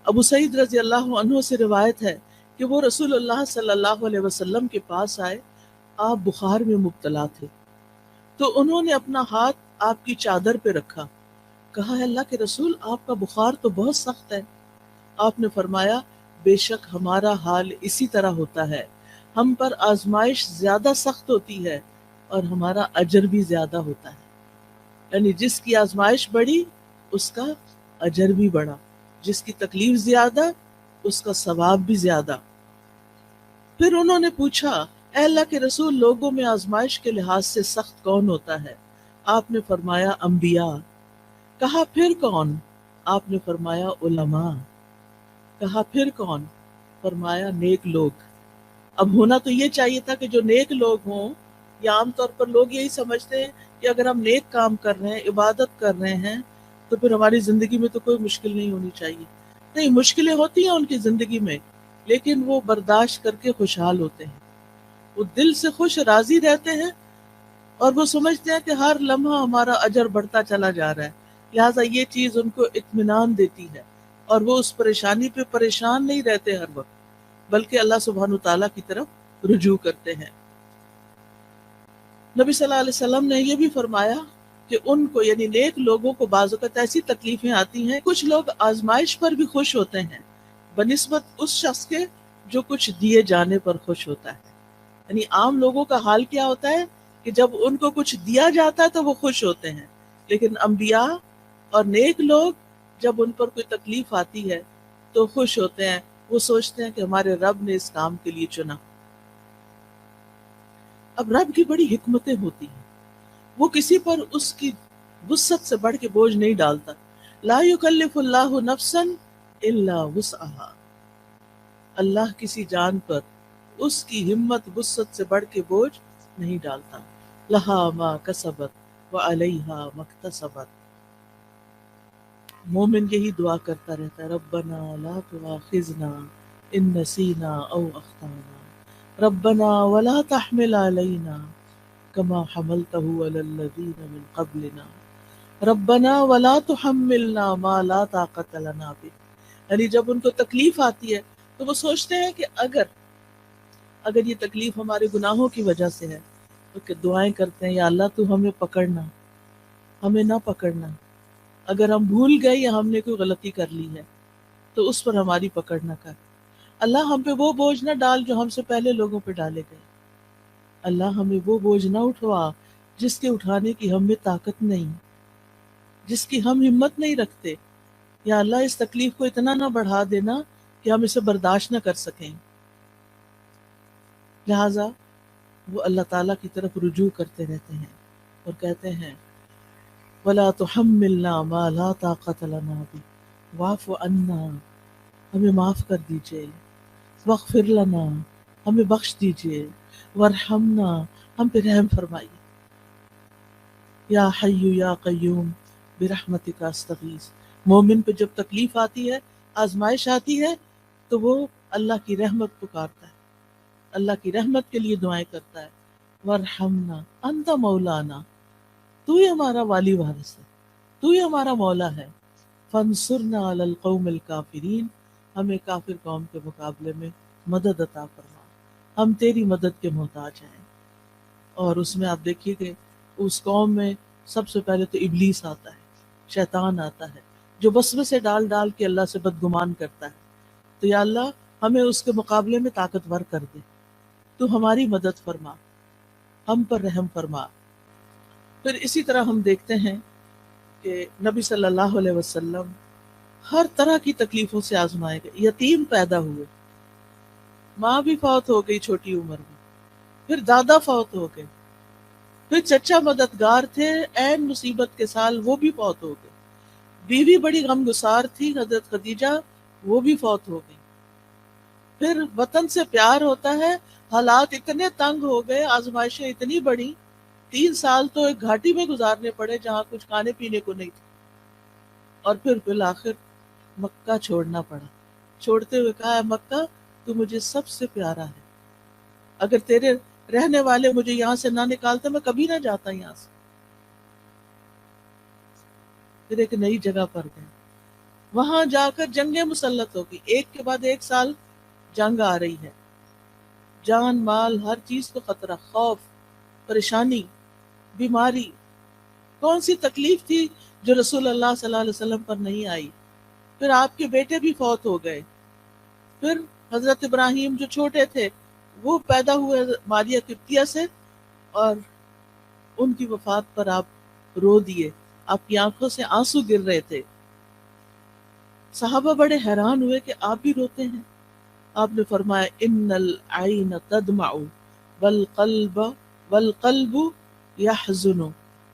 ابو سعید رضی اللہ عنہ سے روایت ہے کہ وہ رسول اللہ صلی اللہ علیہ وسلم کے پاس آئے، آپ بخار میں مبتلا تھے، تو انہوں نے اپنا ہاتھ آپ کی چادر پہ رکھا، کہا ہے اللہ کے رسول آپ کا بخار تو بہت سخت ہے۔ آپ نے فرمایا بے شک ہمارا حال اسی طرح ہوتا ہے، ہم پر آزمائش زیادہ سخت ہوتی ہے اور ہمارا اجر بھی زیادہ ہوتا ہے، یعنی جس کی آزمائش بڑی اس کا اجر بھی بڑا، جس کی تکلیف زیادہ اس کا ثواب بھی زیادہ۔ پھر انہوں نے پوچھا اے اللہ کے رسول لوگوں میں آزمائش کے لحاظ سے سخت کون ہوتا ہے؟ آپ نے فرمایا انبیاء۔ کہا پھر کون؟ آپ نے فرمایا علماء۔ کہا پھر کون؟ فرمایا نیک لوگ۔ اب ہونا تو یہ چاہیے تھا کہ جو نیک لوگ ہوں، یا عام طور پر لوگ یہی سمجھتے ہیں کہ اگر ہم نیک کام کر رہے ہیں، عبادت کر رہے ہیں، تو پھر ہماری زندگی میں تو کوئی مشکل نہیں ہونی چاہیے۔ نہیں، مشکلیں ہوتی ہیں ان کی زندگی میں، لیکن وہ برداشت کر کے خوشحال ہوتے ہیں، وہ دل سے خوش راضی رہتے ہیں، اور وہ سمجھتے ہیں کہ ہر لمحہ ہمارا اجر بڑھتا چلا جا رہا ہے، لہٰذا یہ چیز ان کو اطمینان دیتی ہے، اور وہ اس پریشانی پہ پریشان نہیں رہتے ہر وقت، بلکہ اللہ سبحانہ تعالیٰ کی طرف رجوع کرتے ہیں۔ نبی صلی اللہ علیہ وسلم نے یہ بھی فرمایا کہ ان کو یعنی نیک لوگوں کو بعض اوقات ایسی تکلیفیں آتی ہیں، کچھ لوگ آزمائش پر بھی خوش ہوتے ہیں بنسبت اس شخص کے جو کچھ دیے جانے پر خوش ہوتا ہے۔ یعنی عام لوگوں کا حال کیا ہوتا ہے کہ جب ان کو کچھ دیا جاتا ہے تو وہ خوش ہوتے ہیں، لیکن انبیاء اور نیک لوگ جب ان پر کوئی تکلیف آتی ہے تو خوش ہوتے ہیں، وہ سوچتے ہیں کہ ہمارے رب نے اس کام کے لیے چنا۔ اب رب کی بڑی حکمتیں ہوتی ہیں، وہ کسی پر اس کی وسعت سے بڑھ کے بوجھ نہیں ڈالتا۔ لا یکلف اللہ نفسا الا وسعها، اللہ کسی جان پر اس کی ہمت وسعت سے بڑھ کے بوجھ نہیں ڈالتا۔ لہا ما کسبت وعلیہا ما اکتسبت، مومن یہی دعا کرتا رہتا ہے ربنا لا تؤاخذنا ان نسینا او اخطانا ربنا ولا تحمل علینا کما حملته علی الذین من قبلنا ربنا ولا تحملنا ما لا طاقت لنا به۔ یعنی جب ان کو تکلیف آتی ہے تو وہ سوچتے ہیں کہ اگر یہ تکلیف ہمارے گناہوں کی وجہ سے ہے، تو کہ دعائیں کرتے ہیں یا اللہ تو ہمیں پکڑنا، ہمیں نہ پکڑنا، اگر ہم بھول گئے یا ہم نے کوئی غلطی کر لی ہے تو اس پر ہماری پکڑ نہ کر، اللہ ہم پہ وہ بوجھ نہ ڈال جو ہم سے پہلے لوگوں پہ ڈالے گئے، اللہ ہمیں وہ بوجھ نہ اٹھوا جس کے اٹھانے کی ہم میں طاقت نہیں، جس کی ہم ہمت نہیں رکھتے، یا اللہ اس تکلیف کو اتنا نہ بڑھا دینا کہ ہم اسے برداشت نہ کر سکیں۔ لہٰذا وہ اللہ تعالیٰ کی طرف رجوع کرتے رہتے ہیں اور کہتے ہیں وَلَا تُحَمِّلْنَا مَا لَا طَاقَةَ لَنَا بِهِ وَاعْفُ عَنَّا، ہمیں معاف کر دیجئے، وَاغْفِرْ لَنَا، ہمیں بخش دیجئے، وَارْحَمْنَا، ہم پہ رحم فرمائیے، یا حی یا قیوم برحمتک استغیث۔ مومن پہ جب تکلیف آتی ہے، آزمائش آتی ہے، تو وہ اللہ کی رحمت پکارتا ہے، اللہ کی رحمت کے لیے دعائیں کرتا ہے، وَارْحَمْنَا انت مولانا، تو ہی ہمارا والی وارث ہے، تو ہی ہمارا مولا ہے، فانصرنا علی القوم الکافرین، ہمیں کافر قوم کے مقابلے میں مدد عطا فرما، ہم تیری مدد کے محتاج ہیں۔ اور اس میں آپ دیکھیے کہ اس قوم میں سب سے پہلے تو ابلیس آتا ہے، شیطان آتا ہے، جو وسوسے ڈال ڈال کے اللہ سے بدگمان کرتا ہے، تو یا اللہ ہمیں اس کے مقابلے میں طاقتور کر دے، تو ہماری مدد فرما، ہم پر رحم فرما۔ پھر اسی طرح ہم دیکھتے ہیں کہ نبی صلی اللہ علیہ وسلم ہر طرح کی تکلیفوں سے آزمائے گئے، یتیم پیدا ہوئے، ماں بھی فوت ہو گئی چھوٹی عمر میں، پھر دادا فوت ہو گئے، پھر چچا مددگار تھے عین مصیبت کے سال وہ بھی فوت ہو گئے، بیوی بڑی غمگسار تھی حضرت خدیجہ، وہ بھی فوت ہو گئی، پھر وطن سے پیار ہوتا ہے، حالات اتنے تنگ ہو گئے، آزمائشیں اتنی بڑی، 3 سال تو ایک گھاٹی میں گزارنے پڑے جہاں کچھ کھانے پینے کو نہیں تھا، اور پھر بالآخر مکہ چھوڑنا پڑا، چھوڑتے ہوئے کہا ہے مکہ تو مجھے سب سے پیارا ہے، اگر تیرے رہنے والے مجھے یہاں سے نہ نکالتے میں کبھی نہ جاتا یہاں سے۔ پھر ایک نئی جگہ پر گئے، وہاں جا کر جنگیں مسلط ہوگی، ایک کے بعد ایک سال جنگ آ رہی ہے، جان مال ہر چیز کو خطرہ، خوف، پریشانی، بیماری، کون سی تکلیف تھی جو رسول اللہ صلی اللہ علیہ وسلم پر نہیں آئی؟ پھر آپ کے بیٹے بھی فوت ہو گئے، پھر حضرت ابراہیم جو چھوٹے تھے وہ پیدا ہوئے ماریہ قبطیہ سے، اور ان کی وفات پر آپ رو دیے، آپ کی آنکھوں سے آنسو گر رہے تھے۔ صحابہ بڑے حیران ہوئے کہ آپ بھی روتے ہیں۔ آپ نے فرمایا ان العین تدمع والقلب والقلب يحزن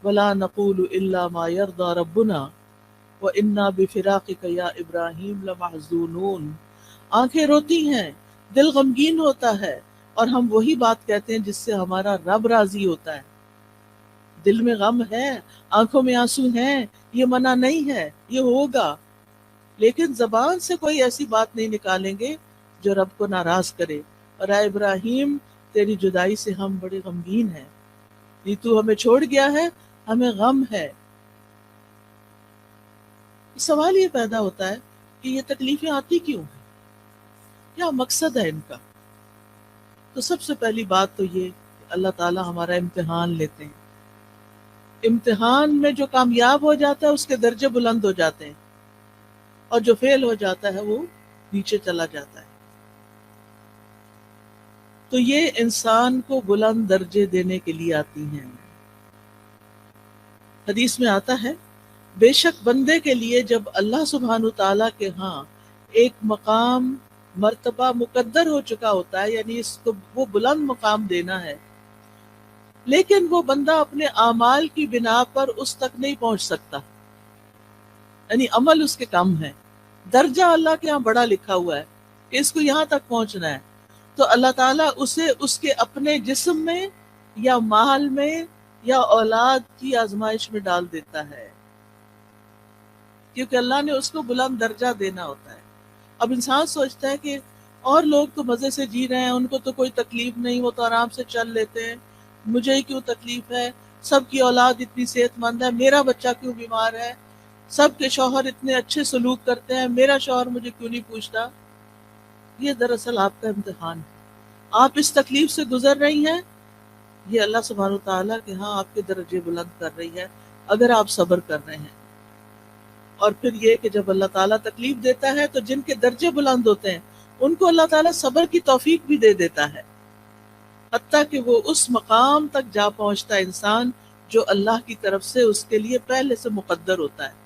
ولا نقول الا ما يرضى ربنا وانا بفراقك یا ابراہیم لمحزونون۔ آنکھیں روتی ہیں، دل غمگین ہوتا ہے، اور ہم وہی بات کہتے ہیں جس سے ہمارا رب راضی ہوتا ہے۔ دل میں غم ہے، آنکھوں میں آنسو ہیں، یہ منع نہیں ہے، یہ ہوگا، لیکن زبان سے کوئی ایسی بات نہیں نکالیں گے جو رب کو ناراض کرے۔ اور اے ابراہیم، تیری جدائی سے ہم بڑے غمگین ہیں، یہ تو ہمیں چھوڑ گیا ہے، ہمیں غم ہے۔ سوال یہ پیدا ہوتا ہے کہ یہ تکلیفیں آتی کیوں ہیں؟ کیا مقصد ہے ان کا؟ تو سب سے پہلی بات تو یہ کہ اللہ تعالی ہمارا امتحان لیتے ہیں۔ امتحان میں جو کامیاب ہو جاتا ہے اس کے درجے بلند ہو جاتے ہیں، اور جو فیل ہو جاتا ہے وہ نیچے چلا جاتا ہے۔ تو یہ انسان کو بلند درجے دینے کے لیے آتی ہیں۔ حدیث میں آتا ہے بے شک بندے کے لیے جب اللہ سبحانہ تعالیٰ کے ہاں ایک مقام مرتبہ مقدر ہو چکا ہوتا ہے، یعنی اس کو وہ بلند مقام دینا ہے، لیکن وہ بندہ اپنے اعمال کی بنا پر اس تک نہیں پہنچ سکتا، یعنی عمل اس کے کم ہے، درجہ اللہ کے ہاں بڑا لکھا ہوا ہے کہ اس کو یہاں تک پہنچنا ہے، تو اللہ تعالیٰ اسے اس کے اپنے جسم میں یا مال میں یا اولاد کی آزمائش میں ڈال دیتا ہے، کیونکہ اللہ نے اس کو بلند درجہ دینا ہوتا ہے۔ اب انسان سوچتا ہے کہ اور لوگ تو مزے سے جی رہے ہیں، ان کو تو کوئی تکلیف نہیں، وہ تو آرام سے چل لیتے ہیں، مجھے ہی کیوں تکلیف ہے؟ سب کی اولاد اتنی صحت مند ہے، میرا بچہ کیوں بیمار ہے؟ سب کے شوہر اتنے اچھے سلوک کرتے ہیں، میرا شوہر مجھے کیوں نہیں پوچھتا؟ یہ دراصل آپ کا امتحان ہے، آپ اس تکلیف سے گزر رہی ہیں، یہ اللہ سبحانہ تعالیٰ کے ہاں آپ کے درجے بلند کر رہی ہے اگر آپ صبر کر رہے ہیں۔ اور پھر یہ کہ جب اللہ تعالیٰ تکلیف دیتا ہے تو جن کے درجے بلند ہوتے ہیں ان کو اللہ تعالیٰ صبر کی توفیق بھی دے دیتا ہے، حتیٰ کہ وہ اس مقام تک جا پہنچتا ہے انسان جو اللہ کی طرف سے اس کے لیے پہلے سے مقدر ہوتا ہے۔